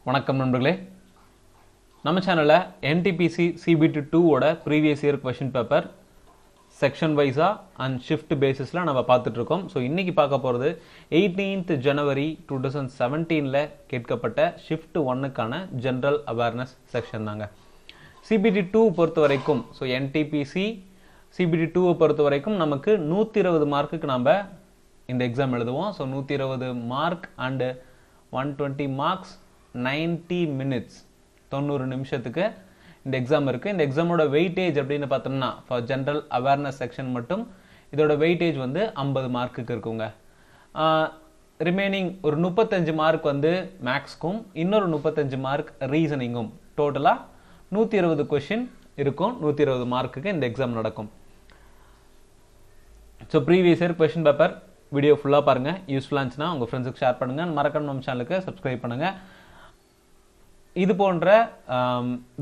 வணக்கம் நண்பர்களே, நம்ம சேனலில் என்டிபிசி சிபிடி 2ஓட previous year question paper section வைஸாக அண்ட் ஷிஃப்ட் பேசிஸில் நம்ம பார்த்துட்ருக்கோம். ஸோ இன்றைக்கி பார்க்க போகிறது 18th January 2017 கேட்கப்பட்ட ஷிஃப்ட் 1க்கான ஜென்ரல் அவேர்னஸ் செக்ஷன் தாங்க. சிபிடி 2 பொறுத்த வரைக்கும், ஸோ என்டிபிசி சிபிடி 2 பொறுத்த வரைக்கும் நமக்கு 120 மார்க்குக்கு நம்ம இந்த எக்ஸாம் எழுதுவோம். So 120 mark and 120 marks 90 minutes 90 நிமிஷத்துக்கு இந்த எக்ஸாம் இருக்குது. இந்த எக்ஸாமோட வெயிட்டேஜ் அப்படின்னு பார்த்தோம்னா ஃபார் ஜென்ரல் அவேர்னஸ் செக்ஷன் மட்டும் இதோட வெயிட்டேஜ் வந்து 50 மார்க்குக்கு இருக்குங்க. ரிமைனிங் ஒரு 35 மார்க் வந்து மேக்ஸ்க்கும் இன்னொரு 35 மார்க் ரீசனிங்கும் டோட்டலாக 120 கொஷின் இருக்கும். 120 மார்க்குக்கு இந்த எக்ஸாம் நடக்கும். So previous year question paper video ஃபுல்லாக பாருங்கள். யூஸ்ஃபுல்லாக இருந்துச்சுன்னா உங்கள் ஃப்ரெண்ட்ஸுக்கு ஷேர் பண்ணுங்கள். மறக்காம நம்ம சேனலுக்கு சப்ஸ்கிரைப் பண்ணுங்கள். இது போன்ற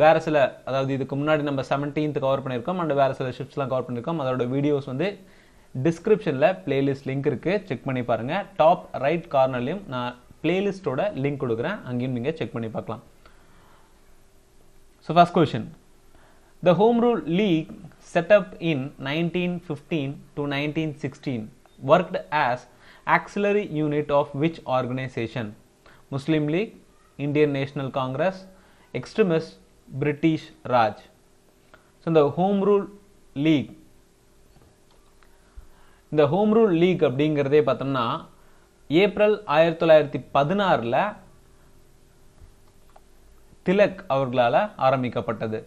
வேறு சில, அதாவது இதுக்கு முன்னாடி நம்ம 17th கவர் பண்ணியிருக்கோம் அண்ட் வேறு சில ஷிஃப்ட்ஸ்லாம் கவர் பண்ணியிருக்கோம். அதோட வீடியோஸ் வந்து டிஸ்கிரிப்ஷனில் பிளேலிஸ்ட் லிங்க் இருக்குது, செக் பண்ணி பாருங்கள். டாப் ரைட் கார்னர்லையும் நான் பிளேலிஸ்ட்டோட லிங்க் கொடுக்குறேன், அங்கேயும் நீங்கள் செக் பண்ணி பார்க்கலாம். So first question, the Home Rule League set up in 1915 to 1916 worked as auxiliary unit of which organization? Muslim League, Indian National Congress, extremist, British Raj. So the Home Rule League, இந்த home rule league அப்படிங்கிறதே பார்த்தோம்னா April 1916 Tilak அவர்களால் ஆரம்பிக்கப்பட்டது.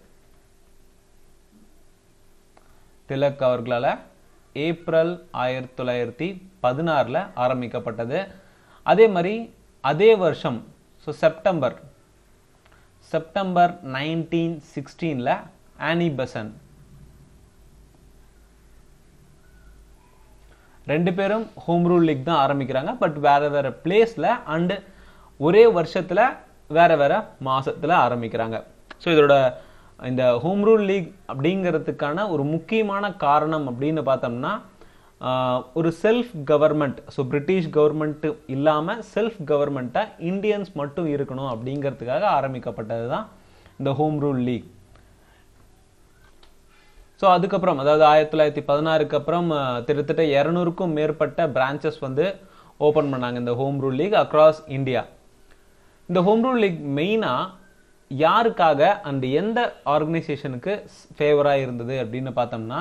திலக் அவர்களால் April 1916 ஆரம்பிக்கப்பட்டது. அதே மாதிரி அதே வருஷம், ஸோ செப்டம்பர் 1916 ஆனி பெசன்ட், ரெண்டு பேரும் ஹோம் ரூல் லீக் தான் ஆரம்பிக்கிறாங்க. பட் வேற வேற பிளேஸ்ல அண்ட் ஒரே வருஷத்துல வேற வேற மாசத்துல ஆரம்பிக்கிறாங்க. ஸோ இதோட இந்த ஹோம் ரூல் லீக் அப்படிங்கிறதுக்கான ஒரு முக்கியமான காரணம் அப்படின்னு பார்த்தோம்னா ஒரு self government, so British government இல்லாமல் செல்ஃப் கவர்மெண்ட்டாக இந்தியன்ஸ் மட்டும் இருக்கணும் அப்படிங்கிறதுக்காக ஆரம்பிக்கப்பட்டது தான் இந்த ஹோம் ரூல் லீக். ஸோ அதுக்கப்புறம், அதாவது 1916 அப்புறம் கிட்டத்தட்ட 200க்கும் மேற்பட்ட பிரான்ச்சஸ் வந்து ஓப்பன் பண்ணாங்க இந்த home rule league across India. இந்த ஹோம் ரூல் லீக் மெயினாக யாருக்காக அண்ட் எந்த ஆர்கனைசேஷனுக்கு ஃபேவராக இருந்தது அப்படின்னு பார்த்தோம்னா,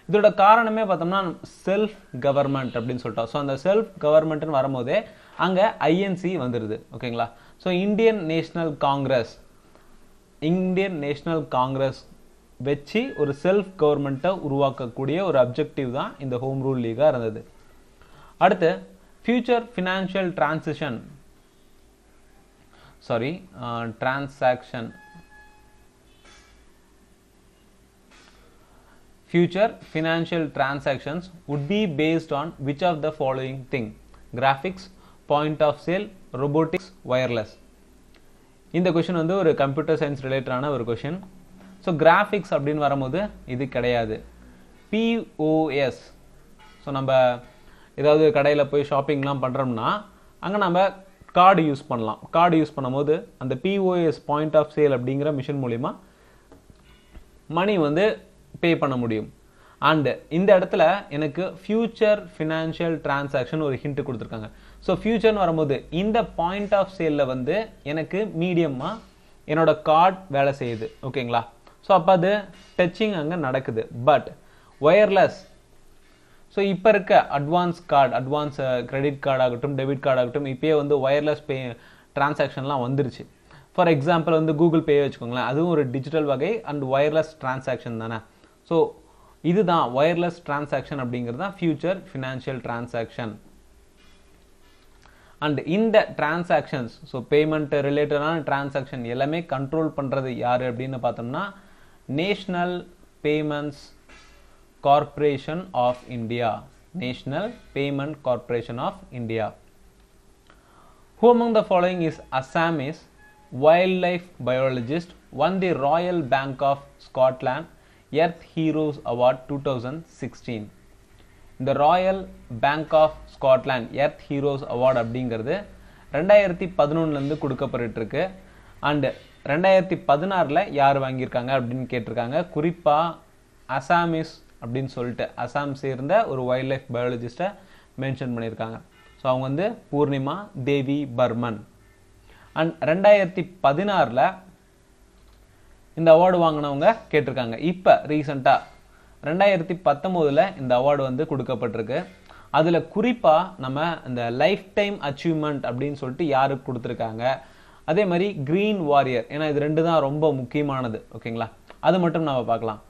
இதோட காரணமே பார்த்தோம்னா செல்ஃப் கவர்மெண்ட் அப்படின்னு சொல்லிட்டோம். ஸோ அந்த செல்ஃப் கவர்மெண்ட்னு வரும்போதே அங்கே ஐஎன்சி வந்துடுது. ஓகேங்களா? ஸோ இந்தியன் நேஷனல் காங்கிரஸ் வச்சு ஒரு செல்ஃப் கவர்மெண்ட்டை உருவாக்கக்கூடிய ஒரு அப்ஜெக்டிவ் தான் இந்த ஹோம் ரூல் லீகாக இருந்தது. அடுத்து future financial transaction Future financial transactions would be based on which of the following thing? Graphics, point of sale, robotics, wireless. இந்த கொஷின் வந்து ஒரு கம்ப்யூட்டர் சயின்ஸ் ரிலேட்டடான ஒரு கொஷின். ஸோ கிராஃபிக்ஸ் அப்படின்னு வரும்போது இது கிடையாது. POS, ஸோ நம்ம ஏதாவது கடையில் போய் ஷாப்பிங்லாம் பண்ணுறோம்னா அங்கே நம்ம கார்டு யூஸ் பண்ணலாம். கார்டு யூஸ் பண்ணும்போது அந்த POS பாயிண்ட் ஆஃப் சேல் அப்படிங்கிற மிஷின் மூலிமா மணி வந்து பே பண்ண முடியும். அண்ட் இந்த இடத்துல எனக்கு ஃபியூச்சர் ஃபினான்ஷியல் டிரான்சாக்ஷன் ஒரு ஹிண்ட் கொடுத்துருக்காங்க. ஸோ ஃபியூச்சர்னு வரும்போது இந்த பாயிண்ட் ஆஃப் சேலில் வந்து எனக்கு மீடியமாக என்னோட கார்டு வேலை செய்யுது. ஓகேங்களா? ஸோ அப்போ அது டச்சிங் அங்கே நடக்குது. பட் ஒயர்லெஸ், ஸோ இப்போ இருக்க அட்வான்ஸ் கிரெடிட் கார்டு ஆகட்டும், டெபிட் கார்டு ஆகட்டும், இப்போயே வந்து ஒயர்லெஸ் பே டிரான்சாக்ஷன்லாம் வந்துருச்சு. ஃபார் எக்ஸாம்பிள் வந்து கூகுள் பே வச்சுக்கோங்களேன், அதுவும் ஒரு டிஜிட்டல் வகை அண்ட் ஒயர்லெஸ் டிரான்சாக்ஷன் தானே. ஸோ இதுதான் ஒயர்லெஸ் டிரான்சாக்ஷன் அப்படிங்கிறது தான் ஃபியூச்சர் ஃபினான்ஷியல் டிரான்சாக்ஷன். அண்ட் இந்த டிரான்சாக்ஷன்ஸ், ஸோ பேமெண்ட் ரிலேட்டடான டிரான்சாக்ஷன் எல்லாமே கண்ட்ரோல் பண்ணுறது யார் அப்படின்னு பார்த்தோம்னா national payments corporation of India. National payment corporation of India. Who among the following is Assamese wildlife biologist won the Royal Bank of Scotland Earth Heroes Award 2016? இந்த Royal Bank of Scotland earth heroes award அப்படிங்கிறது 2011 கொடுக்கப்பட்டு இருக்கு. And 2016 யார் வாங்கியிருக்காங்க அப்படின்னு கேட்டிருக்காங்க. குறிப்பா Assamese அப்படின்னு சொல்லிட்டு அசாம் சேர்ந்த ஒரு வைல்ட் லைஃப் பயாலஜிஸ்ட்டை மென்ஷன் பண்ணியிருக்காங்க. ஸோ அவங்க பூர்ணிமா தேவி பர்மன். அண்ட் 2016 இந்த அவார்டு வாங்கினவங்க கேட்டிருக்காங்க. இப்போ ரீசெண்டாக 2019 இந்த அவார்டு கொடுக்கப்பட்டிருக்கு. அதில் குறிப்பாக நம்ம இந்த லைஃப் டைம் அச்சீவ்மெண்ட் அப்படின்னு சொல்லிட்டு யாருக்கு கொடுத்துருக்காங்க, அதே மாதிரி கிரீன் வாரியர், ஏன்னா இது ரெண்டு தான் ரொம்ப முக்கியமானது. ஓகேங்களா, அது மட்டும் நம்ம பார்க்கலாம்.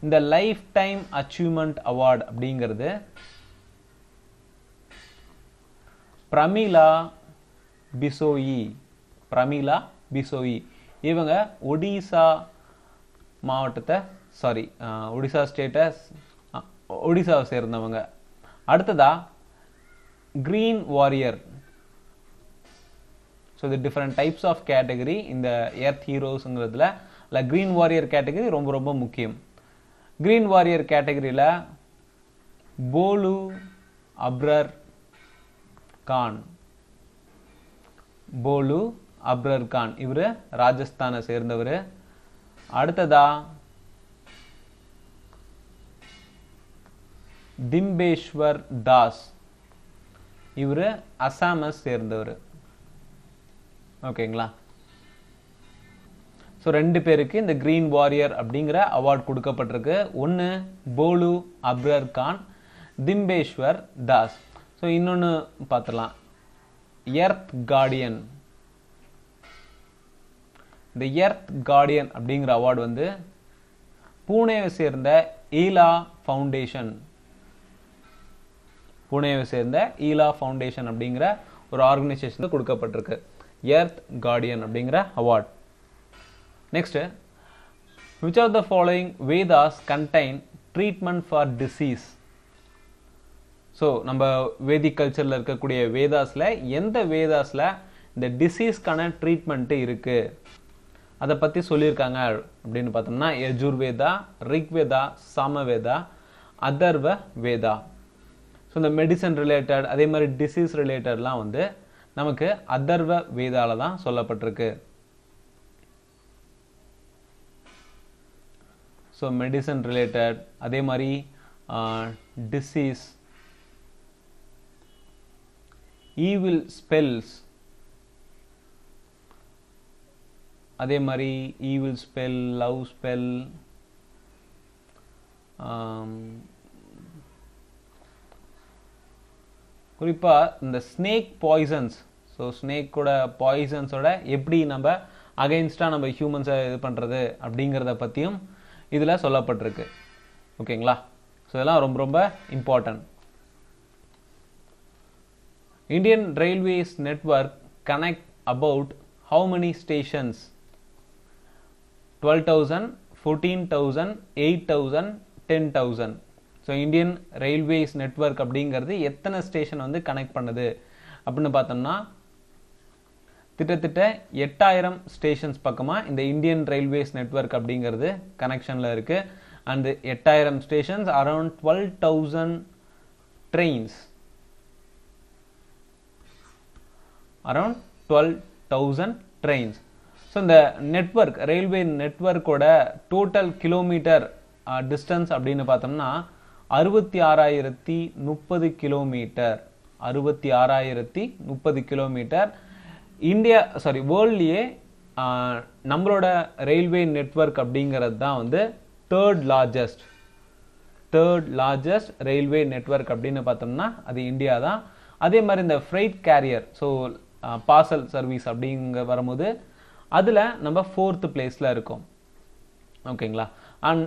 இந்த லைஃப் டைம் அச்சீவ்மெண்ட் அவார்டு அப்படிங்கிறது பிரமிளா பிசோயி இவங்க ஒடிசா ஒடிசாவை சேர்ந்தவங்க. அடுத்ததா கிரீன் வாரியர். ஸோ இது டிஃப்ரெண்ட் டைப்ஸ் ஆஃப் கேட்டகரி இந்த எர்த் ஹீரோஸுங்கிறதுல இல்லை கிரீன் வாரியர் கேட்டகரி ரொம்ப ரொம்ப முக்கியம். கிரீன் வாரியர் கேட்டகரியில் போலு அப்ரர் கான் இவர் ராஜஸ்தானை சேர்ந்தவர். அடுத்ததா திம்பேஸ்வர் தாஸ், இவர் அசாமை சேர்ந்தவர். ஓகேங்களா, ஸோ ரெண்டு பேருக்கு இந்த கிரீன் வாரியர் அப்படிங்கிற அவார்டு கொடுக்கப்பட்டிருக்கு. ஒன்று போலு அப்ரர் கான், திம்பேஸ்வர் தாஸ். ஸோ இன்னொன்று பார்த்துடலாம், எர்த் கார்டியன். இந்த எர்த் கார்டியன் அப்படிங்கிற அவார்டு பூனேவை சேர்ந்த ஈலா ஃபவுண்டேஷன் அப்படிங்கிற ஒரு ஆர்கனைசேஷன் கொடுக்கப்பட்டிருக்கு எர்த் கார்டியன் அப்படிங்கிற award. Next, which of the following Vedas contain treatment for disease? So நம்ம வேதிக் கல்ச்சரில் இருக்கக்கூடிய வேதாஸில் எந்த வேதாஸில் இந்த டிசீஸ்க்கான ட்ரீட்மெண்ட்டு இருக்குது அதை பற்றி சொல்லியிருக்காங்க அப்படின்னு பார்த்தோம்னா யஜுர்வேதா, ரிக்வேதா, சாமவேதா, அதர்வ வேதா. ஸோ இந்த மெடிசன் ரிலேட்டட் அதே மாதிரி டிசீஸ் ரிலேட்டட்லாம் நமக்கு அதர்வ வேதால தான் சொல்லப்பட்டிருக்கு. ஸோ மெடிசன் ரிலேட்டட் அதே மாதிரி டிசீஸ், ஈவில் ஸ்பெல்ஸ், அதே மாதிரி ஈவில் ஸ்பெல், லவ் ஸ்பெல், குறிப்பாக இந்த ஸ்னேக் பாய்சன்ஸ். ஸோ ஸ்னேக்கோட பாய்சன்ஸோட எப்படி நம்ம அகைன்ஸ்டாக நம்ம ஹியூமன்ஸை இது பண்ணுறது அப்படிங்கிறத பற்றியும் இதில் சொல்லப்பட்டிருக்கு. ஓகேங்களா, ஸோ இதெல்லாம் ரொம்ப ரொம்ப important. Indian Railways network connect about how many stations? 12,000, 14,000, 8,000, 10,000. So Indian railways network அப்படிங்கிறது எத்தனை ஸ்டேஷன் கனெக்ட் பண்ணுது அப்படின்னு பார்த்தோம்னா கிட்டத்தட்ட 8000 ஸ்டேஷன்ஸ் பக்கமாக இந்த இந்தியன் ரயில்வேஸ் நெட்வொர்க் அப்படிங்கிறது கனெக்ஷனில் இருக்குது. And 8000 stations, around 12,000 trains, around 12,000 trains. So இந்த நெட்வொர்க் ரயில்வே நெட்வொர்க்கோட டோட்டல் கிலோமீட்டர் டிஸ்டன்ஸ் அப்படின்னு பார்த்தோம்னா 66,030 கிலோமீட்டர். 66,030 கிலோமீட்டர். வேர்ல்ட்லேயே நம்மளோட ரயில்வே நெட்வொர்க் அப்படிங்கிறது தான் தேர்ட் லார்ஜஸ்ட் ரயில்வே நெட்வொர்க் அப்படின்னு பார்த்தோம்னா அது இந்தியா தான். அதே மாதிரி இந்த freight carrier, so parcel service அப்படிங்க வரும்போது அதில் நம்ம 4th பிளேஸில் இருக்கோம். ஓகேங்களா, அண்ட்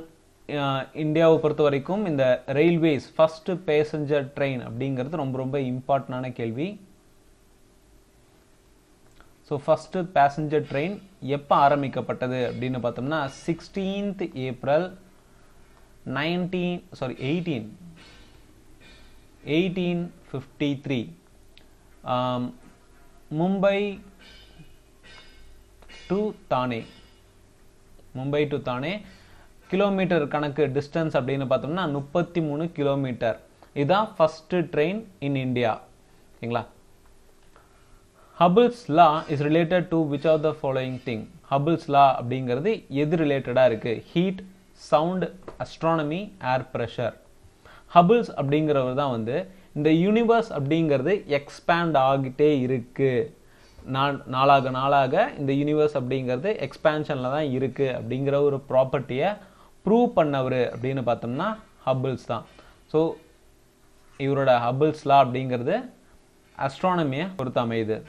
இந்தியாவை பொறுத்த வரைக்கும் இந்த ரயில்வேஸ் ஃபர்ஸ்ட் பேசஞ்சர் ட்ரெயின் அப்படிங்கிறது ரொம்ப ரொம்ப இம்பார்ட்டண்டான கேள்வி. ஸோ ஃபர்ஸ்ட் பேசஞ்சர் ட்ரெயின் எப்போ ஆரம்பிக்கப்பட்டது அப்படின்னு பார்த்தோம்னா 16th April 1853 Mumbai to Thane kilometre கணக்கு டிஸ்டன்ஸ் அப்படின்னு பார்த்தோம்னா 33 கிலோமீட்டர். இதுதான் ஃபர்ஸ்ட் ட்ரெயின் இன் இந்தியா. ஓகேங்களா, Hubble's law is related to which of the following thing? Hubble's law அப்படிங்கிறது எது ரிலேட்டடாக இருக்குது? Heat, sound, astronomy, air pressure. Hubble's அப்படிங்கிறவர் தான் வந்து இந்த யூனிவர்ஸ் அப்படிங்கிறது எக்ஸ்பேண்ட் ஆகிட்டே இருக்குது, நாளாக நாளாக இந்த யூனிவர்ஸ் அப்படிங்கிறது எக்ஸ்பேன்ஷனில் தான் இருக்குது அப்படிங்கிற ஒரு ப்ராப்பர்ட்டியை ப்ரூவ் பண்ணவர் அப்படின்னு பார்த்தோம்னா ஹபிள்ஸ் தான். ஸோ இவரோட ஹபிள்ஸ் லா அப்படிங்கிறது அஸ்ட்ரானமியை பொறுத்து அமையுது.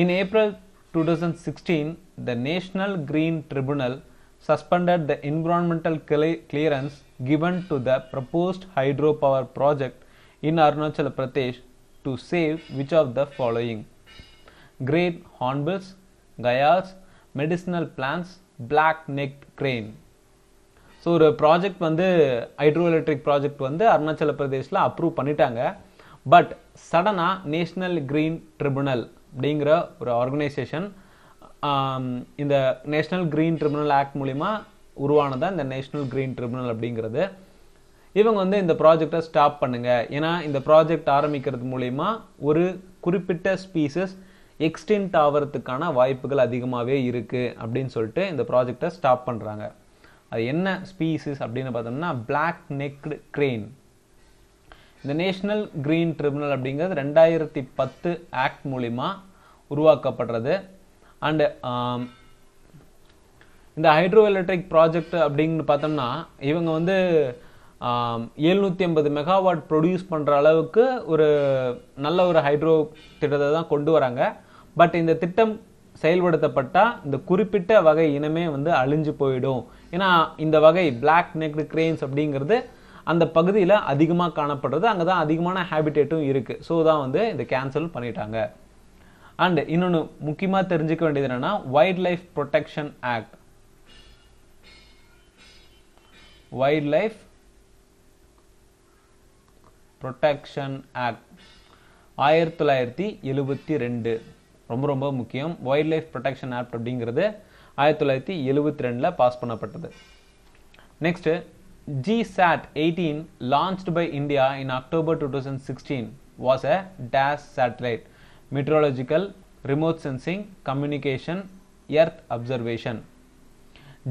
In April 2016, the National Green Tribunal suspended the environmental clearance given to the proposed hydropower project in Arunachal Pradesh to save which of the following? Great hornbills, ghayals, medicinal plants, black-necked crane. So ஒரு project வந்து hydro electric project வந்து Arunachal பிரதேஷில் approve பண்ணிட்டாங்க. But சடனாக national green tribunal அப்படிங்கிற ஒரு organisation, இந்த national green tribunal act மூலிமா உருவானதான் இந்த நேஷ்னல் கிரீன் ட்ரிபுனல் அப்படிங்கிறது. இவங்க வந்து இந்த ப்ராஜெக்டை ஸ்டாப் பண்ணுங்க, ஏன்னா இந்த ப்ராஜெக்ட் ஆரம்பிக்கிறது மூலிமா ஒரு குறிப்பிட்ட ஸ்பீசஸ் எக்ஸ்டென்ட் ஆகிறதுக்கான வாய்ப்புகள் அதிகமாகவே இருக்குது அப்படின்னு சொல்லிட்டு இந்த ப்ராஜெக்டை ஸ்டாப் பண்ணுறாங்க. அது என்ன ஸ்பீசிஸ் அப்படின்னு பார்த்தோம்னா பிளாக் நெக்டு கிரேன். இந்த நேஷ்னல் கிரீன் ட்ரிபுனல் அப்படிங்கிறது 2010 ஆக்ட் மூலிமா உருவாக்கப்படுறது. அண்டு இந்த ஹைட்ரோ எலக்ட்ரிக் ப்ராஜெக்ட் அப்படின்னு பார்த்தோம்னா இவங்க வந்து 750 மெகாவாட் ப்ரொடியூஸ் பண்ணுற அளவுக்கு ஒரு நல்ல ஒரு ஹைட்ரோ திட்டத்தை தான் கொண்டு வராங்க. பட் இந்த திட்டம் செயல்படுத்தப்பட்டால் இந்த குறிப்பிட்ட வகை இனமே வந்து அழிஞ்சு போயிடும். ஏன்னா இந்த வகை பிளாக் நெக்டு கிரேன்ஸ் அப்படிங்கிறது அந்த பகுதியில் அதிகமாக காணப்படுறது, அங்கே தான் அதிகமான ஹேபிடேட்டும் இருக்குது. ஸோ தான் வந்து இதை கேன்சல் பண்ணிட்டாங்க. அண்ட் இன்னொன்று முக்கியமாக தெரிஞ்சுக்க வேண்டியது என்னென்னா wild life protection act. Wild life protection act 1972 ரொம்ப ரொம்ப முக்கியம். வைல்ட் லைஃப் ப்ரொடெக்ஷன் ஆக்ட் அப்படிங்கிறது 1972 பாஸ் பண்ணப்பட்டது. Next, GSAT-18 launched by India in October 2016 was a DAS satellite, meteorological, remote sensing, communication, earth observation.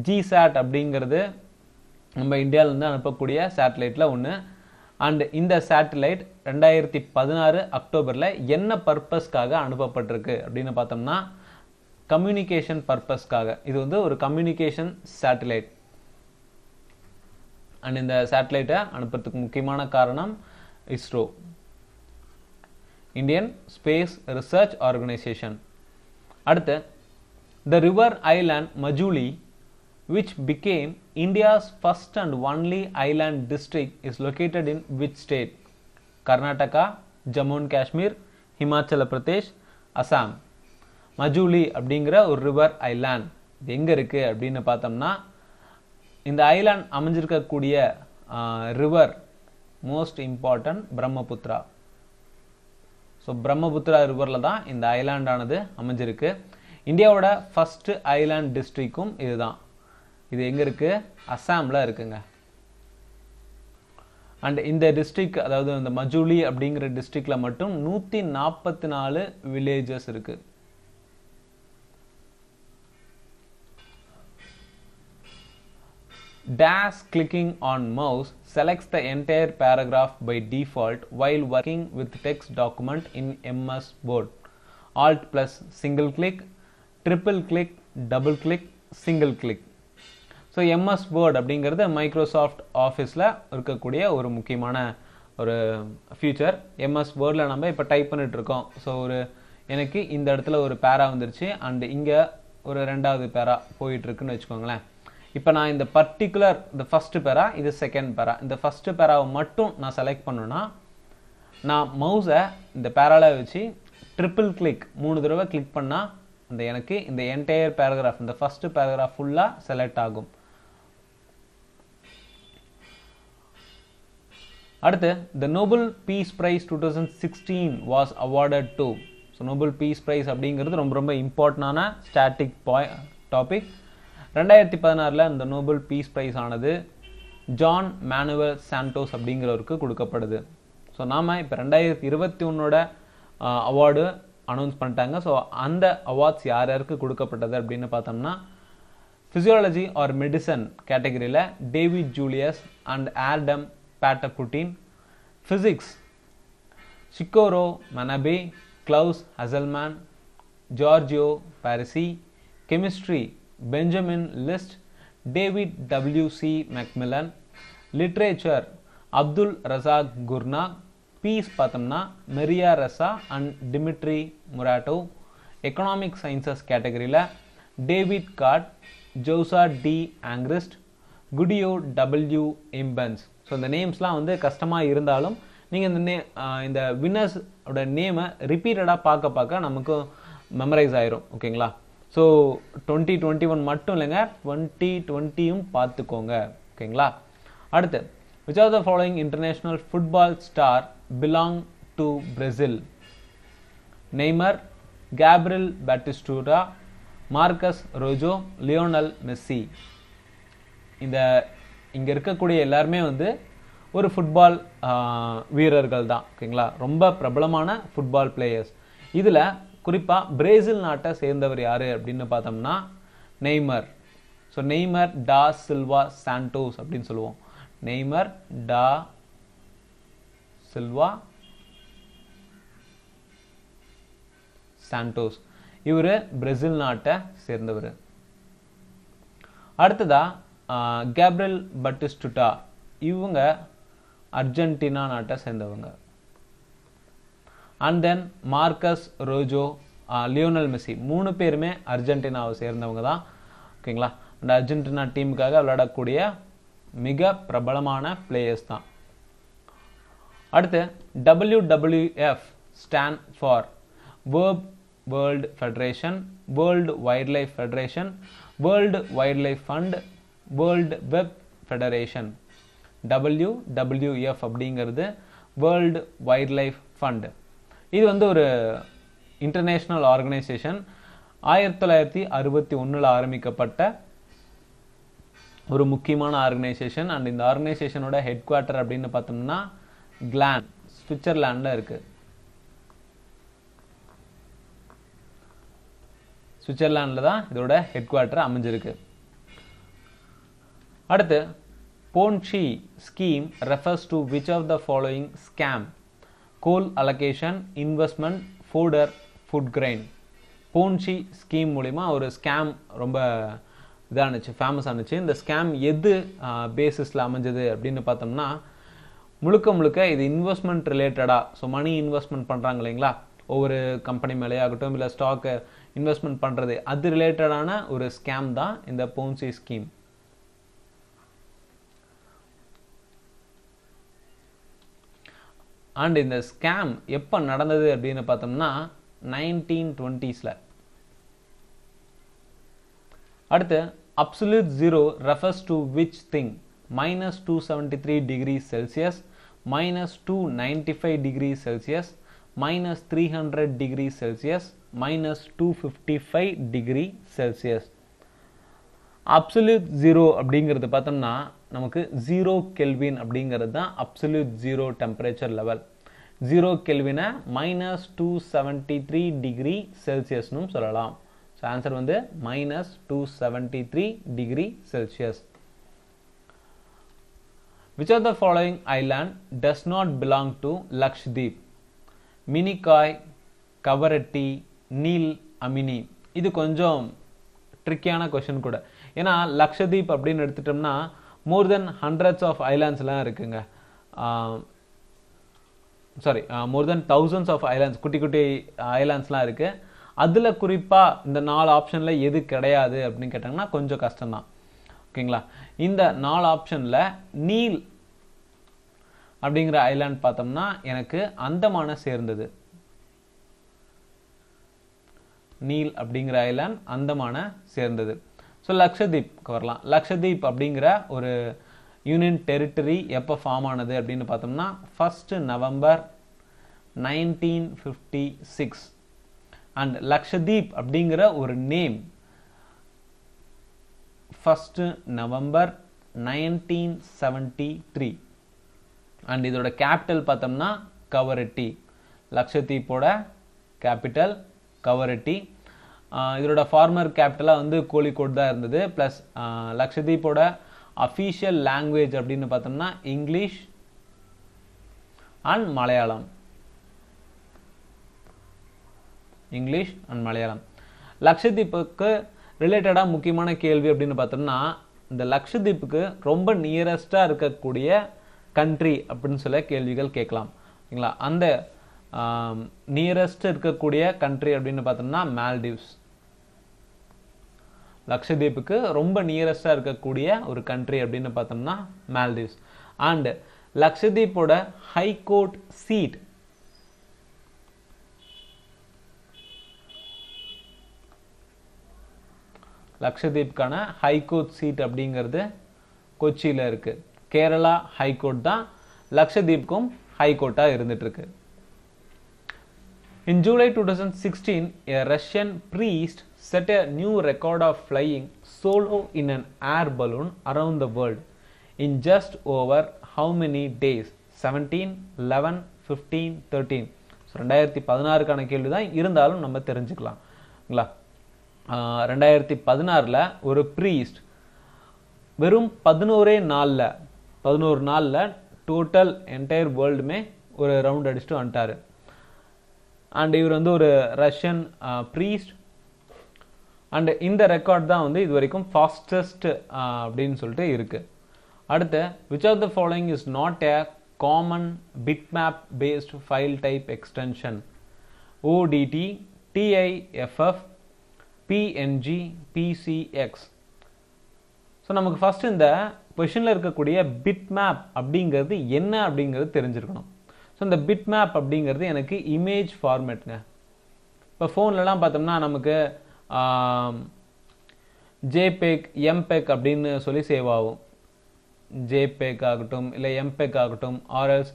GSAT அப்படிங்கிறது நம்ம இந்தியாவிலேருந்து அனுப்பக்கூடிய சேட்டலைட்டில் ஒன்று. அண்ட் இந்த சேட்டலைட் 2016 அக்டோபரில் என்ன பர்பஸ்க்காக அனுப்பப்பட்டிருக்கு அப்படின்னு பார்த்தோம்னா கம்யூனிகேஷன் பர்பஸ்க்காக. இது வந்து ஒரு கம்யூனிகேஷன் சேட்டலைட். அண்ட் இந்த சேட்டலைட்டை அனுப்புறதுக்கு முக்கியமான காரணம் ISRO, Indian Space Research Organisation. அடுத்து, the river island Majuli which became India's first and only island district is located in which state? Karnataka, Jammu and Kashmir, Himachal Pradesh, Assam. Majuli அப்படிங்கிற ஒரு river island இது எங்கே இருக்குது அப்படின்னு பார்த்தோம்னா இந்த ஐலாண்ட் அமைஞ்சிருக்கக்கூடிய river most important Brahmaputra. So Brahmaputra ரிவரில் தான் இந்த ஐலாண்டானது அமைஞ்சிருக்கு. இந்தியாவோட ஃபஸ்ட்டு ஐலாண்ட் டிஸ்ட்ரிக்டும் இதுதான். இது எங்கே இருக்குது? அஸ்ஸாமில் இருக்குங்க. அண்ட் இந்த டிஸ்ட்ரிக்ட், அதாவது இந்த மஜூலி அப்படிங்கிற டிஸ்ட்ரிக்டில் மட்டும் 144 வில்லேஜஸ் இருக்குது. Dash clicking on mouse selects the entire paragraph by default while working with text document in MS Word. Alt plus single click, triple click, double click, single click. So MS Word அப்படிங்கிறது Microsoft ஆஃபீஸில் இருக்கக்கூடிய ஒரு முக்கியமான ஒரு future. MS Wordல நம்ம இப்போ type பண்ணிகிட்ருக்கோம். So எனக்கு இந்த இடத்துல ஒரு பேரா வந்துருச்சு, அண்டு இங்கே ஒரு 2வது பேரா போயிட்டுருக்குன்னு வச்சுக்கோங்களேன். இப்போ நான் இந்த பர்டிகுலர் இந்த ஃபஸ்ட்டு பேரா, இது செகண்ட் பேரா, இந்த ஃபஸ்ட்டு பேராவை மட்டும் நான் செலக்ட் பண்ணணுன்னா நான் மவுஸை இந்த பேராவில் வச்சு ட்ரிபிள் கிளிக் 3 தடவை கிளிக் பண்ணால் எனக்கு இந்த என்டையர் பேராகிராஃப், இந்த ஃபஸ்ட்டு பேராகிராஃப் ஃபுல்லாக செலக்ட் ஆகும். அடுத்து, the Nobel Peace Prize 2016 was awarded to. So Nobel Peace Prize அப்படிங்கிறது ரொம்ப ரொம்ப இம்பார்ட்டண்டான ஸ்டாட்டிக் டாபிக். 2016 இந்த நோபல் பீஸ் பிரைஸ் ஆனது ஜான் மேனுவல் சாண்டோஸ் அப்படிங்கிறவருக்கு கொடுக்கப்படுது. ஸோ நாம் இப்போ 2021 அவார்டு அனௌன்ஸ் பண்ணிட்டாங்க. ஸோ அந்த அவார்ட்ஸ் யார் யாருக்கு கொடுக்கப்பட்டது அப்படின்னு பார்த்தோம்னா ஃபிசியாலஜி ஆர் மெடிசன் கேட்டகரியில் David Julius and Ardem Patapoutian, physics Syukuro Manabe, gloves ஹசல்மேன், Giorgio Parisi, chemistry Benjamin List, David W C. MacMillan, literature Abdulrazak Gurnah, peace பார்த்தோம்னா Maria Ressa and Dmitry Muratov, economic sciences கேட்டகரியில் David Card, Joshua D Angrist, Guido W Imbens. So இந்த நேம்ஸ்லாம் வந்து கஷ்டமாக இருந்தாலும் நீங்கள் இந்த வின்னர்ஸோட நேமை ரிப்பீட்டடாக பார்க்க பார்க்க நமக்கு மெமரைஸ் ஆயிரும். ஓகேங்களா? ஸோ 2021 மட்டும் இல்லைங்க, 2020யும் பார்த்துக்கோங்க. ஓகேங்களா? அடுத்து, which of the following international football star belong to Brazil? Neymar, Gabriel Batistuta, Marcos Rojo, Lionel Messi. இங்க இருக்கக்கூடிய எல்லாருமே வந்து ஒரு ஃபுட்பால் வீரர்கள் தான். ஓகேங்களா? ரொம்ப பிரபலமான ஃபுட்பால் பிளேயர்ஸ். இதுல குறிப்பா பிரேசில் நாட்டை சேர்ந்தவர் யாரு அப்படின்னு பார்த்தோம்னா நெய்மர். ஸோ நெய்மர் டா சில்வா சாண்டோஸ் அப்படின்னு சொல்லுவோம். நெய்மர் டா சில்வா சாண்டோஸ், இவரு பிரேசில் நாட்டை சேர்ந்தவர். அடுத்ததா கேப்ரியல் பாட்டிஸ்டூட்டா, இவங்க அர்ஜென்டினா நாட்டை சேர்ந்தவங்க. And then Marcos Rojo, Lionel Messi, 3 பேருமே அர்ஜென்டினாவை சேர்ந்தவங்க தான். ஓகேங்களா? அந்த அர்ஜென்டினா டீமுக்காக விளையாடக்கூடிய மிக பிரபலமான பிளேயர்ஸ் தான். அடுத்து WWF stand for world federation, world wild life federation, world wild life fund, world web federation. WWF அப்படிங்கிறது வேர்ல்டு வைல்ட் லைஃப் ஃபண்ட். இது வந்து ஒரு இன்டர்நேஷனல் ஆர்கனைசேஷன். 1961 ஆரம்பிக்கப்பட்ட ஒரு முக்கியமான ஆர்கனைசேஷன். அண்ட் இந்த ஆர்கனைசேஷனோட ஹெட் குவார்ட்டர் அப்படின்னு பார்த்தோம்னா கிளான், சுவிட்சர்லாண்டில் இருக்கு. சுவிட்சர்லாண்டில் தான் இதோட ஹெட் குவார்ட்டர் அமைஞ்சிருக்கு. அடுத்து, Ponzi scheme refers to which of the following scam? Coal allocation, investment, fodder, food grain. Ponzi scheme மூலிமா ஒரு ஸ்கேம் ரொம்ப இதானுச்சு, ஃபேமஸ் ஆனுச்சு. இந்த ஸ்கேம் எது பேசிஸில் அமைஞ்சது அப்படின்னு பார்த்தோம்னா முழுக்க இது இன்வெஸ்ட்மெண்ட் ரிலேட்டடாக. ஸோ மணி இன்வெஸ்ட்மெண்ட் பண்ணுறாங்க இல்லைங்களா, ஒவ்வொரு கம்பெனி மேலே ஆகட்டும், இல்லை ஸ்டாக்கு இன்வெஸ்ட்மெண்ட் பண்ணுறது, அது ரிலேட்டடான ஒரு ஸ்கேம் தான் இந்த போன்ஷி ஸ்கீம். அண்ட் இந்த ஸ்கேம் எப்போ நடந்தது அப்படின்னு பார்த்தோம்னா 1920s. அடுத்து, absolute zero refers to which thing? -273 degrees Celsius, -295 degrees Celsius, -300 degrees Celsius, -255 degree Celsius. Absolute zero அப்படிங்கிறது பார்த்தோம்னா நமக்கு 0 கெல்வின் அப்படிங்கிறது தான் அப்சல்யூட் ஜீரோ டெம்பரேச்சர் லெவல். 0 கெல்வினை -273 டிகிரி செல்சியஸ்னும் சொல்லலாம். ஸோ ஆன்சர் வந்து -273 degree Celsius. Which of the following island does not belong to Lakshadweep? Minicoy, Kavaratti, Neil Amini. இது கொஞ்சம் ட்ரிக்கியான கொஸ்டின் கூட. ஏன்னா லக்ஷதீப் அப்படின்னு எடுத்துட்டோம்னா மோர் தென் ஹண்ட்ரட்ஸ் ஆஃப் ஐலாண்ட்ஸ்லாம் இருக்குங்க. மோர் தென் thousands ஆஃப் ஐலாண்ட்ஸ், குட்டி குட்டி ஐலாண்ட்ஸ்லாம் இருக்கு. அதில் குறிப்பாக இந்த 4 ஆப்ஷனில் எது கிடையாது அப்படின்னு கேட்டாங்கன்னா கொஞ்சம் கஷ்டம்தான். ஓகேங்களா? இந்த 4 ஆப்ஷனில் நீல் அப்படிங்கிற ஐலாண்ட் பார்த்தோம்னா எனக்கு அந்தமான சேர்ந்தது. நீல் அப்படிங்கிற ஐலாண்ட் அந்தமான சேர்ந்தது. ஸோ லக்ஷதீப்க்கு வரலாம். லக்ஷதீப் அப்படிங்கிற ஒரு யூனியன் டெரிட்டரி எப்போ ஃபார்ம் ஆனது அப்படின்னு பார்த்தோம்னா 1 நவம்பர் 1956. அண்ட் லக்ஷதீப் அப்படிங்கிற ஒரு நேம் 1 நவம்பர் 1973. அண்ட் இதோட கேபிட்டல் பார்த்தோம்னா கவரட்டி. லக்ஷதீப்போட கேபிட்டல் கவரட்டி. இதோட ஃபார்மர் கேபிட்டலாக வந்து கோழிக்கோட் தான் இருந்தது. ப்ளஸ் லக்ஷதீப்போட அஃபீஷியல் லாங்குவேஜ் அப்படின்னு பார்த்தோம்னா English and Malayalam. English and Malayalam. லக்ஷதீப்புக்கு ரிலேட்டடாக முக்கியமான கேள்வி அப்படின்னு பார்த்தோம்னா, இந்த லக்ஷதீப்புக்கு ரொம்ப நியரஸ்டாக இருக்கக்கூடிய கண்ட்ரி அப்படின்னு சொல்ல கேள்விகள் கேட்கலாம். ஓகேங்களா? அந்த நியரஸ்ட் இருக்கக்கூடிய கண்ட்ரி அப்படின்னு பார்த்தோம்னா மால்டீவ்ஸ். லக்ஷதீப்புக்கு ரொம்ப நியரஸ்டாக இருக்கக்கூடிய ஒரு கண்ட்ரி அப்படின்னு பார்த்தோம்னா மால்டீவ்ஸ். அண்ட் லக்ஷதீப்போட ஹைகோர்ட் சீட் லக்ஷதீப்கான ஹைகோர்ட் சீட் அப்படிங்கிறது கொச்சியில் இருக்கு. கேரளா ஹைகோர்ட் தான் லக்ஷதீப்க்கும் ஹைகோர்ட்டாக இருந்துட்டு இருக்கு. In July 2016, a Russian priest set a new record of flying solo in an air balloon around the world in just over how many days? 17, 11, 15, 13. So 2016க்கான கேள்வி தான், இருந்தாலும் நம்ம தெரிஞ்சுக்கலாம். 2016 ஒரு ப்ரீஸ்ட் வெறும் 11 நாளில் டோட்டல் என்டையர் வேர்ல்டுமே ஒரு ரவுண்ட் அடிச்சுட்டு வந்துட்டாரு. அண்ட் இவர் வந்து ஒரு ரஷ்யன் ப்ரீஸ்ட். அண்ட் இந்த ரெக்கார்ட் தான் வந்து இது வரைக்கும் ஃபாஸ்டஸ்ட் அப்படின்னு சொல்லிட்டு இருக்கு. அடுத்து, which of the following is not a common bitmap based file type extension? ODT, TIFF, PNG, PCX. So நமக்கு ஃபர்ஸ்ட் இந்த கொஷனில் இருக்கக்கூடிய பிட்மேப் அப்படிங்கிறது என்ன அப்படிங்கிறது தெரிஞ்சிருக்கணும். ஸோ இந்த பிட்மேப் அப்படிங்கிறது எனக்கு இமேஜ் ஃபார்மேட்டுங்க. இப்போ ஃபோன்லலாம் பார்த்தோம்னா நமக்கு ஜேபேக், எம்பேக் அப்படின்னு சொல்லி சேவ் ஆகும். ஜேபேக் ஆகட்டும், இல்லை எம்பேக் ஆகட்டும், ஆர்எல்ஸ்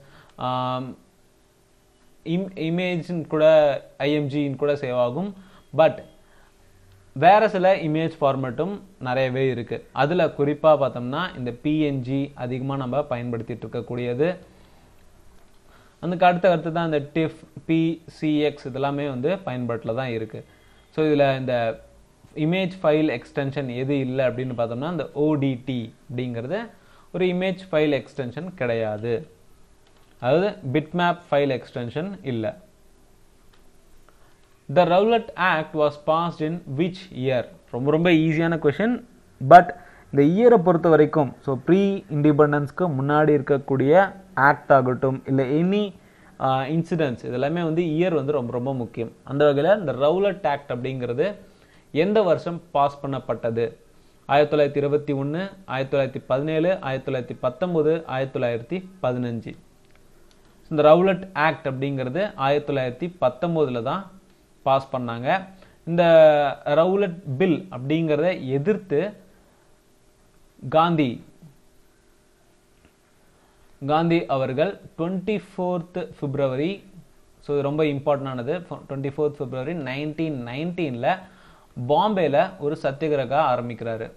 இமேஜின் கூட ஐஎம்ஜின்னு கூட சேவ் ஆகும். பட் வேறு சில இமேஜ் ஃபார்மேட்டும் நிறையவே இருக்குது. அதில் குறிப்பாக பார்த்தோம்னா இந்த பிஎன்ஜி அதிகமாக நம்ம பயன்படுத்திகிட்டு இருக்கக்கூடியது. அதுக்கு அடுத்து தான் இந்த டிஃப், பிசிஎக்ஸ் இதெல்லாமே வந்து பயன்பாட்டில் தான் இருக்குது. ஸோ இதில் இந்த இமேஜ் ஃபைல் எக்ஸ்டென்ஷன் எது இல்லை அப்படின்னு பார்த்தோம்னா இந்த ஓடிடி அப்படிங்கிறது ஒரு இமேஜ் ஃபைல் எக்ஸ்டென்ஷன் கிடையாது. அதாவது பிட்மேப் ஃபைல் எக்ஸ்டென்ஷன் இல்லை. The Rowlatt Act was passed in which year? ரொம்ப ஈஸியான கொஷின். பட் இந்த இயரை பொறுத்த வரைக்கும், ஸோ ப்ரீ இண்டிபெண்டன்ஸ்க்கு முன்னாடி இருக்கக்கூடிய ஆக்ட் ஆகட்டும், இல்லை எனி இன்சிடென்ட்ஸ், இதெல்லாமே வந்து இயர் வந்து ரொம்ப முக்கியம். அந்த வகையில் இந்த ரவுலட் ஆக்ட் அப்படிங்கிறது எந்த வருஷம் பாஸ் பண்ணப்பட்டது? 1921, 1917, 1919, 1915. இந்த ரவுலட் ஆக்ட் அப்படிங்கிறது 1919 தான் பாஸ் பண்ணாங்க. இந்த ரவுலட் பில் அப்படிங்கிறத எதிர்த்து காந்தி அவர்கள் 24th February, ஸோ ரொம்ப இம்பார்ட்டன்டானது, 24th February 1919 பாம்பேல ஒரு சத்தியகிரகா ஆரம்பிக்கிறாரு.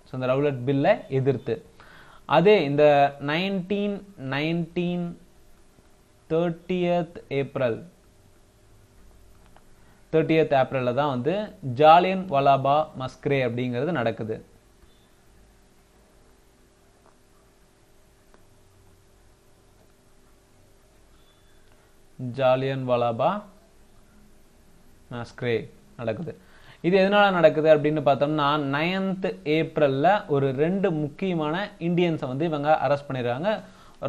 ஸோ இந்த ரவுலட் பில்லை எதிர்த்து. அதே இந்த 1919 30th April தான் வந்து ஜாலியன் வாலாபா மஸ்கரே அப்படிங்கிறது நடக்குது. ஜாலியன் வாலாபா மஸ்கரே நடக்குது. இது எதனால நடக்குது அப்படின்னு பார்த்தோம்னா 9th April ஒரு 2 முக்கியமான இந்தியன்ஸை வந்து இவங்க அரெஸ்ட் பண்ணிடுறாங்க.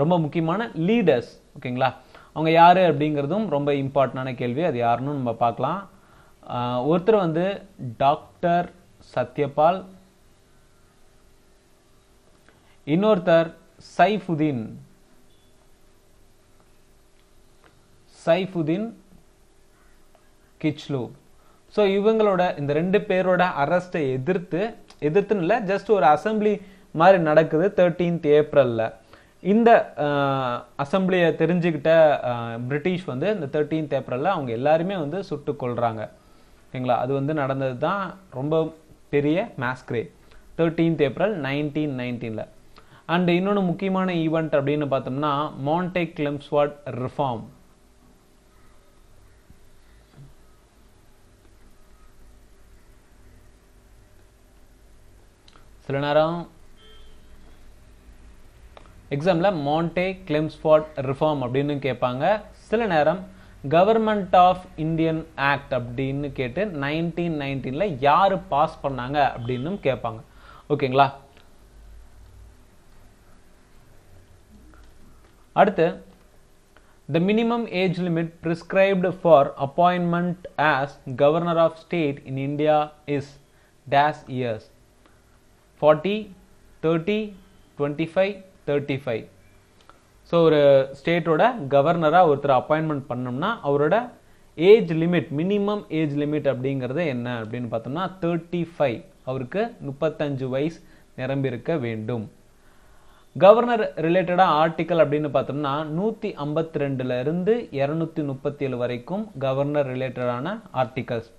ரொம்ப முக்கியமான லீடர்ஸ். ஓகேங்களா? அவங்க யாரு அப்படிங்கிறதும் ரொம்ப இம்பார்ட்டன்டான கேள்வி. அது யாருன்னு நம்ம பார்க்கலாம். ஒருத்தர் வந்து டாக்டர் சத்யபால், இன்னொருத்தர் சைஃபுதீன் கிச்லு. ஸோ இவங்களோட இந்த 2 பேரோட அரெஸ்ட்டை எதிர்த்துன்னு இல்லை, ஜஸ்ட் ஒரு அசம்பிளி மாதிரி நடக்குது 13th April. இந்த அசம்பிளியை தெரிஞ்சுக்கிட்ட பிரிட்டிஷ் வந்து இந்த 13th April அவங்க எல்லாருமே வந்து சுட்டு கொள்றாங்க. ஓகேங்களா? அது வந்து நடந்தது தான் ரொம்ப பெரிய மாஸ்கரே 13th April 1919. அண்ட் இன்னொன்று முக்கியமான ஈவெண்ட் அப்படின்னு பார்த்தோம்னா மாண்டே கிளெம்ஸ்வார்ட் ரிஃபார்ம். சில நேரம் எக்ஸாம்ல மாண்டே கிளெம்ஸ்ஃபோர்ட் ரிஃபார்ம் அப்படின்னு கேட்பாங்க. சில நேரம் கவர்மெண்ட் ஆஃப் இந்தியன் ஆக்ட் அப்படின்னு கேட்டு 1919 யாரு பாஸ் பண்ணாங்க அப்படின்னு கேட்பாங்க. ஓகேங்களா? அடுத்து, the minimum age limit prescribed for appointment as governor of state in India is dash years. 40, 30, 25, 35. So ஒரு ஸ்டேட்டோட கவர்னராக ஒருத்தர் அப்பாயின்மெண்ட் பண்ணோம்னா அவரோட age limit, minimum age limit அப்படிங்கிறது என்ன அப்படின்னு பார்த்தோம்னா 35. அவருக்கு 35 வயசு நிரம்பியிருக்க வேண்டும். கவர்னர் ரிலேட்டடாக ஆர்டிக்கல் அப்படின்னு பார்த்தோம்னா 152 இருந்து 237 வரைக்கும் கவர்னர் ரிலேட்டடான ஆர்டிகல்ஸ்.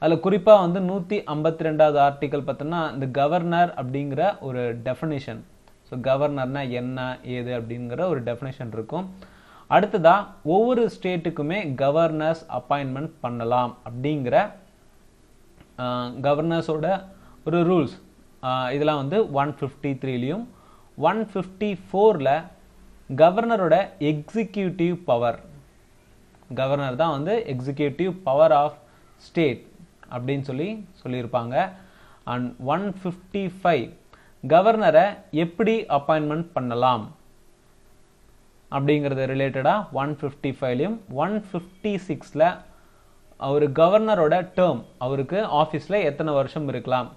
அதில் குறிப்பாக வந்து 152வது ஆர்டிக்கல் பார்த்தோம்னா இந்த கவர்னர் அப்படிங்கிற ஒரு டெஃபினிஷன். ஸோ கவர்னர்னா என்ன ஏது அப்படிங்கிற ஒரு டெஃபினேஷன் இருக்கும். அடுத்ததாக ஒவ்வொரு ஸ்டேட்டுக்குமே கவர்னர்ஸ் அப்பாயின்மெண்ட் பண்ணலாம் அப்படிங்கிற கவர்னர்ஸோட ஒரு ரூல்ஸ் இதெல்லாம் வந்து 153லையும் 154ல் கவர்னரோட எக்ஸிக்யூட்டிவ் பவர், கவர்னர் தான் வந்து எக்ஸிக்யூட்டிவ் பவர் ஆஃப் ஸ்டேட் அப்படின்னு சொல்லியிருப்பாங்க. அண்ட் 155 கவர்னரை எப்படி அப்பாயின்மெண்ட் பண்ணலாம் அப்படிங்கிறது ரிலேட்டடாக 155லையும் 156ல் ஒரு கவர்னரோட டேர்ம், அவருக்கு ஆஃபீஸில் எத்தனை வருஷம் இருக்கலாம்,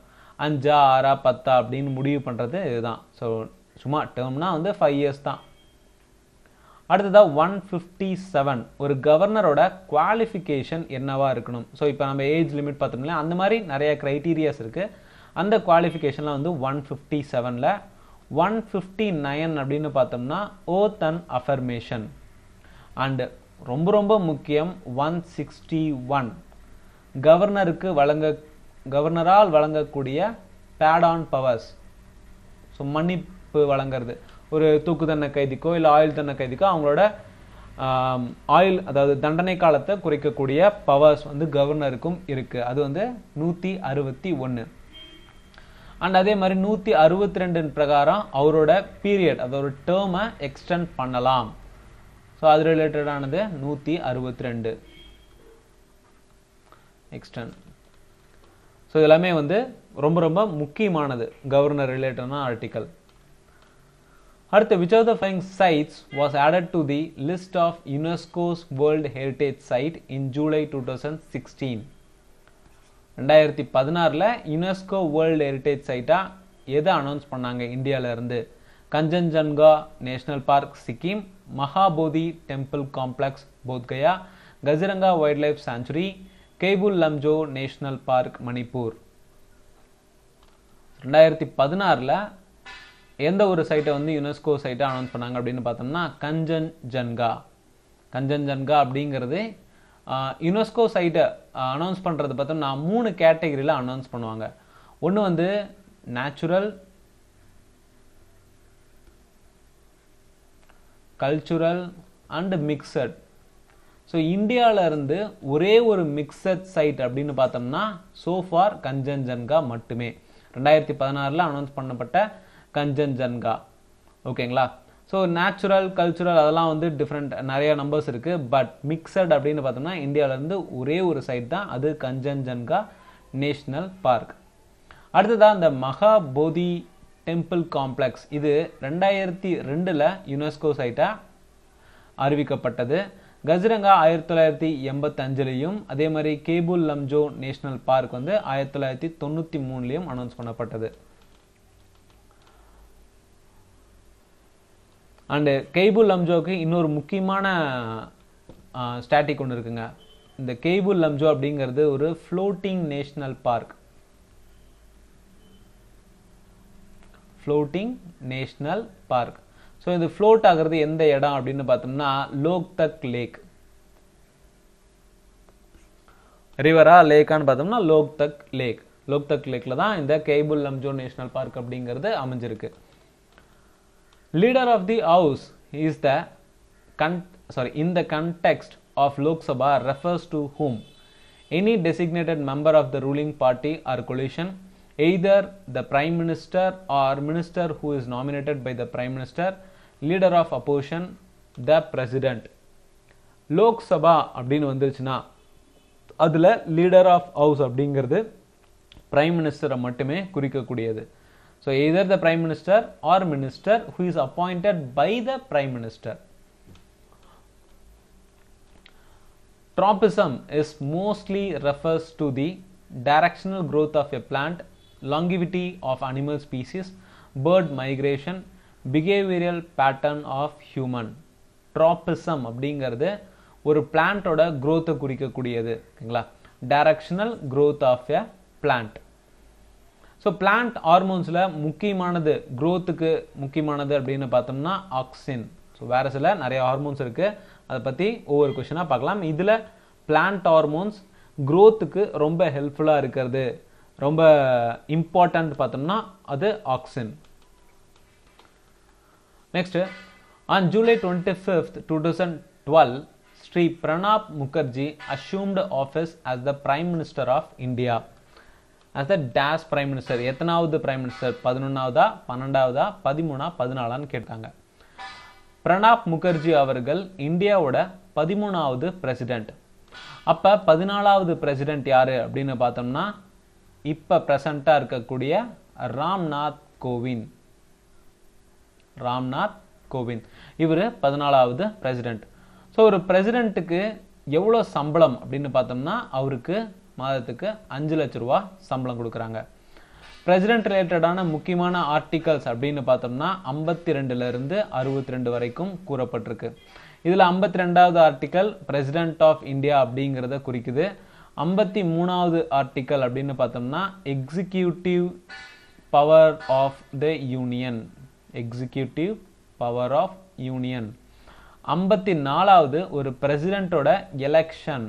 5, 6, 10 அப்படின்னு முடிவு பண்ணுறது இதுதான். ஸோ சும்மா டேர்ம்னா வந்து 5 இயர்ஸ் தான். அடுத்ததாக 157 ஒரு கவர்னரோட குவாலிஃபிகேஷன் என்னவா இருக்கணும். ஸோ இப்போ நம்ம ஏஜ் லிமிட் பார்த்தோம்னா அந்த மாதிரி நிறைய க்ரைட்டீரியாஸ் இருக்குது. அந்த குவாலிஃபிகேஷன்லாம் வந்து 157ல் 159 அப்படின்னு பார்த்தோம்னா ஓத் அண்ட் அஃபர்மேஷன். அண்டு ரொம்ப ரொம்ப முக்கியம் 161 கவர்னரால் வழங்கக்கூடிய பேட் ஆன் பவர்ஸ். ஸோ மன்னிப்பு வழங்குறது, ஒரு தூக்கு தண்டனை கைதிக்கோ இல்லை ஆயுள் தண்டனை கைதிக்கோ அவங்களோட அதாவது தண்டனை காலத்தை குறைக்கக்கூடிய பவர்ஸ் வந்து கவர்னருக்கும் இருக்குது. அது வந்து 161. அண்ட் அதே மாதிரி 162 பிரகாரம் அவரோட பீரியட், அதோட டேர்மை எக்ஸ்டெண்ட் பண்ணலாம். ஸோ அது ரிலேட்டடானது 162 எக்ஸ்டெண்ட். ஸோ எல்லாமே வந்து ரொம்ப ரொம்ப முக்கியமானது கவர்னர் ரிலேட்டடான ஆர்டிக்கல். அடுத்து, which of the following sites was added to the list of UNESCO's World Heritage Site in July 2016? 2016ல் யுனெஸ்கோ வேர்ல்டு ஹெரிட்டேஜ் சைட்டாக எதை அனௌன்ஸ் பண்ணாங்க இந்தியாவிலேருந்து? Kanchenjunga national park Sikkim, Mahabodhi temple complex Bodhgaya, Kaziranga wild life sanctuary, Keibul Lamjao national park Manipur. 2016ல் எந்த ஒரு சைட்டை வந்து யுனெஸ்கோ சைட்டை அனௌன்ஸ் பண்ணாங்க அப்படின்னு பார்த்தோம்னா கஞ்சன்ஜங்கா. கஞ்சன்ஜங்கா அப்படிங்கிறது யுனெஸ்கோ சைட்டை அனௌன்ஸ் பண்ணுறது பார்த்தோம்னா 3 கேட்டகரியில் அனௌன்ஸ் பண்ணுவாங்க. ஒன்று வந்து natural, cultural and mixed. So இந்தியாவிலேருந்து ஒரே ஒரு மிக்சட் சைட் அப்படின்னு பார்த்தோம்னா சோஃபார் கஞ்சன்ஜங்கா மட்டுமே. 2016ல் அனௌன்ஸ் பண்ணப்பட்ட கஞ்சன்ஜங்கா. ஓகேங்களா? ஸோ நேச்சுரல், கல்ச்சுரல் அதெல்லாம் வந்து டிஃப்ரெண்ட் நிறைய நம்பர்ஸ் இருக்குது. பட் மிக்சட் அப்படின்னு பார்த்தோம்னா இந்தியாவிலேருந்து ஒரே ஒரு சைட் தான், அது கஞ்சன்ஜங்கா நேஷ்னல் பார்க். அடுத்ததாக இந்த மகாபோதி டெம்பிள் காம்ப்ளெக்ஸ், இது 2002ல் யுனெஸ்கோ சைட்டாக அறிவிக்கப்பட்டது. கசிரங்கா 1985லையும் அதே மாதிரி கேபுல் லம்ஜோ நேஷனல் பார்க் வந்து 1993லையும் அனௌன்ஸ் பண்ணப்பட்டது. அண்டு கெய்புல் லம்ஜோவுக்கு இன்னொரு முக்கியமான ஸ்டாட்டிக் ஒன்று இருக்குங்க. இந்த கெய்புல் லம்ஜோ அப்படிங்கிறது ஒரு floating national park. Floating national park. So இது ஃப்ளோட் ஆகிறது எந்த இடம் அப்படின்னு பார்த்தோம்னா லோக்தக் லேக். ரிவரா லேக்கான்னு பார்த்தோம்னா லோக்தக் லேக். லோக்தக் லேக்கில் தான் இந்த கெய்புல் லம்ஜோ நேஷனல் பார்க் அப்படிங்கிறது அமைஞ்சிருக்கு. Leader of the House is in the context of Lok Sabha refers to whom? Any designated member of the ruling party or coalition, either the prime minister or minister who is nominated by the prime minister, leader of opposition, the president. Lok Sabha அப்படின்னு வந்துருச்சுன்னா அதில் leader of house அப்படிங்கிறது prime மினிஸ்டரை மட்டுமே குறிக்கக்கூடியது. So either the prime minister or minister who is appointed by the prime minister. Tropism is mostly refers to the directional growth of a plant, longevity of animal species, bird migration, behavioral pattern of human. Tropism அப்படிங்கிறது ஒரு பிளான்ட்டோட growth குறிக்கக்கூடியது. ஓகேங்களா? directional growth of a plant. So plant ஹார்மோன்ஸில் முக்கியமானது growthக்கு முக்கியமானது அப்படின்னு பார்த்தோம்னா ஆக்சின். ஸோ வேறு சில நிறைய ஹார்மோன்ஸ் இருக்குது, அதை பற்றி ஒவ்வொரு கொஷனாக பார்க்கலாம். இதில் பிளான்ட் ஹார்மோன்ஸ் growthக்கு ரொம்ப ஹெல்ப்ஃபுல்லாக இருக்கிறது, ரொம்ப இம்பார்ட்டன்ட் பார்த்தோம்னா அது auxin. Next, on July 25th, 2012, Shri Pranab Mukherjee assumed office as the Prime Minister of India. as the dash Prime Minister. எத்தனாவது பிரைம் மினிஸ்டர்? 11ஆவதா, 12ஆவதா, 13ஆ, 14ஆன்னு கேட்டாங்க. பிரணாப் முகர்ஜி அவர்கள் இந்தியாவோட 13ஆவது பிரசிடென்ட். அப்போ 14ஆவது பிரசிடென்ட் யாரு அப்படின்னு பார்த்தோம்னா இப்போ ப்ரெசண்ட்டாக இருக்கக்கூடிய ராம்நாத் கோவிந்த். இவர் 14ஆவது பிரசிடென்ட். ஸோ ஒரு பிரசிடென்ட்டுக்கு எவ்வளோ சம்பளம் அப்படின்னு பார்த்தோம்னா அவருக்கு மாதத்துக்கு 5 லட்ச ரூபா சம்பளம் கொடுக்குறாங்க. பிரசிடென்ட் ரிலேட்டடான முக்கியமான ஆர்டிகல்ஸ் அப்படின்னு பார்த்தோம்னா 52லிருந்து 62 வரைக்கும் கூறப்பட்டிருக்கு. இதில் 52வது ஆர்டிக்கல் பிரசிடென்ட் ஆஃப் இந்தியா அப்படிங்கிறத குறிக்குது. 53வது ஆர்டிக்கல் அப்படின்னு பார்த்தோம்னா executive power of the union. 54வது ஒரு பிரசிடென்ட்டோட எலெக்ஷன்,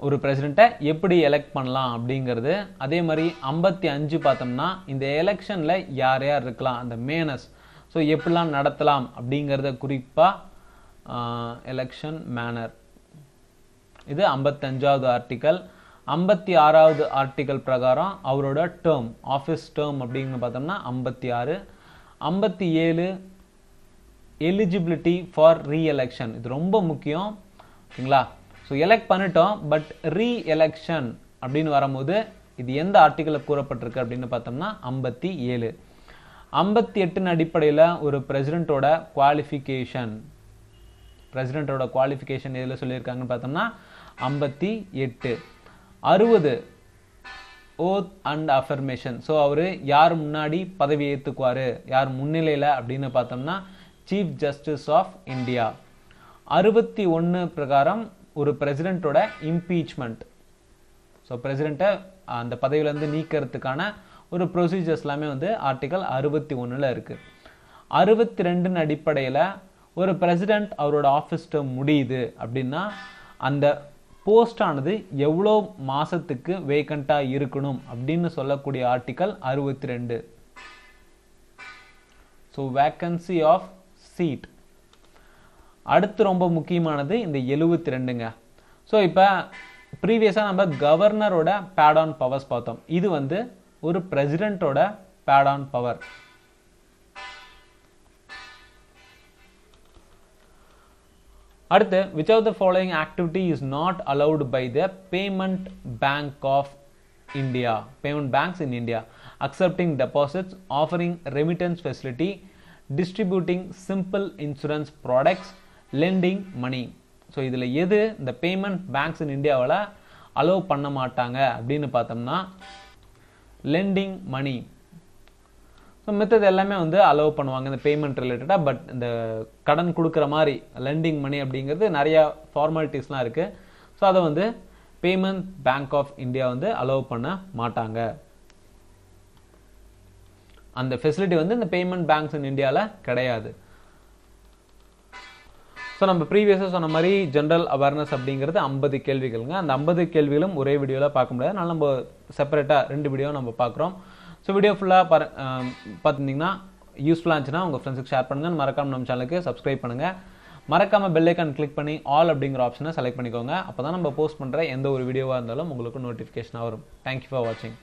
ஒரு பிரசிடென்ட்டை எப்படி எலெக்ட் பண்ணலாம் அப்படிங்கிறது. அதே மாதிரி 55 பார்த்தோம்னா இந்த எலெக்ஷனில் யார் யார் இருக்கலாம், அந்த மேனஸ், ஸோ எப்படிலாம் நடத்தலாம் அப்படிங்கிறத குறிப்பாக எலெக்ஷன் மேனர். இது 55வது ஆர்டிக்கல். 56வது ஆர்டிக்கல் பிரகாரம் அவரோட டேர்ம், ஆஃபீஸ் டேர்ம் அப்படின்னு பார்த்தோம்னா 56. 57 எலிஜிபிலிட்டி ஃபார் ரீஎலெக்ஷன். இது ரொம்ப முக்கியம். ஓகேங்களா? ஸோ எலெக்ட் பண்ணிட்டோம், பட் ரீஎலெக்ஷன் அப்படின்னு வரும்போது இது எந்த ஆர்டிக்கலில் கூறப்பட்டிருக்கு அப்படின்னு பார்த்தோம்னா 57. 58 அடிப்படையில் ஒரு பிரசிடென்ட்டோட குவாலிஃபிகேஷன் எதில் சொல்லியிருக்காங்கன்னு பார்த்தோம்னா 58. 60 ஓத் அண்ட் அஃபர்மேஷன். ஸோ அவர் யார் முன்னாடி பதவி ஏற்றுக்குவார், யார் முன்னிலையில் அப்படின்னு பார்த்தோம்னா சீஃப் ஜஸ்டிஸ் ஆஃப் இந்தியா. 61 பிரகாரம் ஒரு பிரசிடென்ட்டோட இம்பீச்மெண்ட், ஸோ பிரசிடென்ட்டை அந்த பதவியிலேருந்து நீக்கிறதுக்கான ஒரு ப்ரொசீஜர்ஸ் எல்லாமே வந்து ஆர்டிக்கல் 61ல் இருக்குது. 62 அடிப்படையில் ஒரு பிரசிடென்ட் அவரோட ஆஃபீஸ் டேர்ம் முடியுது அப்படின்னா அந்த போஸ்டானது எவ்வளோ மாதத்துக்கு வேக்கண்ட்டாக இருக்கணும் அப்படின்னு சொல்லக்கூடிய article 62. So vacancy of seat. அடுத்து ரொம்ப முக்கியமானது இந்த 72ங்க. ஸோ இப்போ ப்ரீவியஸாக நம்ம கவர்னரோட பேட் ஆன் பவர்ஸ் பார்த்தோம். இது வந்து ஒரு பிரசிடென்ட்டோட பேட் ஆன் பவர். அடுத்து, which of the following activity is not allowed by the payment bank of India? Payment banks in India: accepting deposits, offering remittance facility, distributing simple insurance products, lending money. So இதில் எது இந்த payment banks இன் இந்தியாவில் allow பண்ண மாட்டாங்க அப்படின்னு பார்த்தோம்னா landing மணி. So மித்தது எல்லாமே வந்து அலோவ் பண்ணுவாங்க இந்த பேமெண்ட் ரிலேட்டடாக. பட் இந்த கடன் கொடுக்குற மாதிரி லெண்டிங் மணி அப்படிங்கிறது நிறையா ஃபார்மாலிட்டிஸ்லாம் இருக்குது. ஸோ அதை வந்து பேமெண்ட் பேங்க் ஆஃப் இந்தியா வந்து அலோவ் பண்ண மாட்டாங்க. அந்த ஃபெசிலிட்டி வந்து இந்த பேமெண்ட் பேங்க்ஸ் இன் இந்தியாவில் கிடையாது. ஸோ நம்ம ப்ரீவியஸாக சொன்ன மாதிரி ஜென்ரல் அவேர்னஸ் அப்படிங்கிறது 50 கேள்விகளுங்க. அந்த 50 கேள்விகளும் ஒரே வீடியோவில் பார்க்க முடியாது, அதனால் நம்ம செப்பரேட்டாக 2 வீடியோ நம்ம பார்க்குறோம். ஸோ வீடியோ ஃபுல்லாக பார்த்துருந்தீங்கன்னா யூஸ்ஃபுல்லாக இருந்துச்சுன்னா உங்கள் ஃப்ரெண்ட்ஸுக்கு ஷேர் பண்ணுங்கள். மறக்காம நம்ம சேனலுக்கு சப்ஸ்கிரைப் பண்ணுங்கள். மறக்காமல் பெல் ஐக்கான் கிளிக் பண்ணி ஆல் அப்படிங்கிற ஆப்ஷனை செலக்ட் பண்ணிக்கோங்க. அப்போ தான் நம்ம போஸ்ட் பண்ணுற எந்த ஒரு வீடியோவாக இருந்தாலும் உங்களுக்கு நோட்டிஃபிகேஷனாக வரும். தேங்க்யூ ஃபார் வாட்சிங்.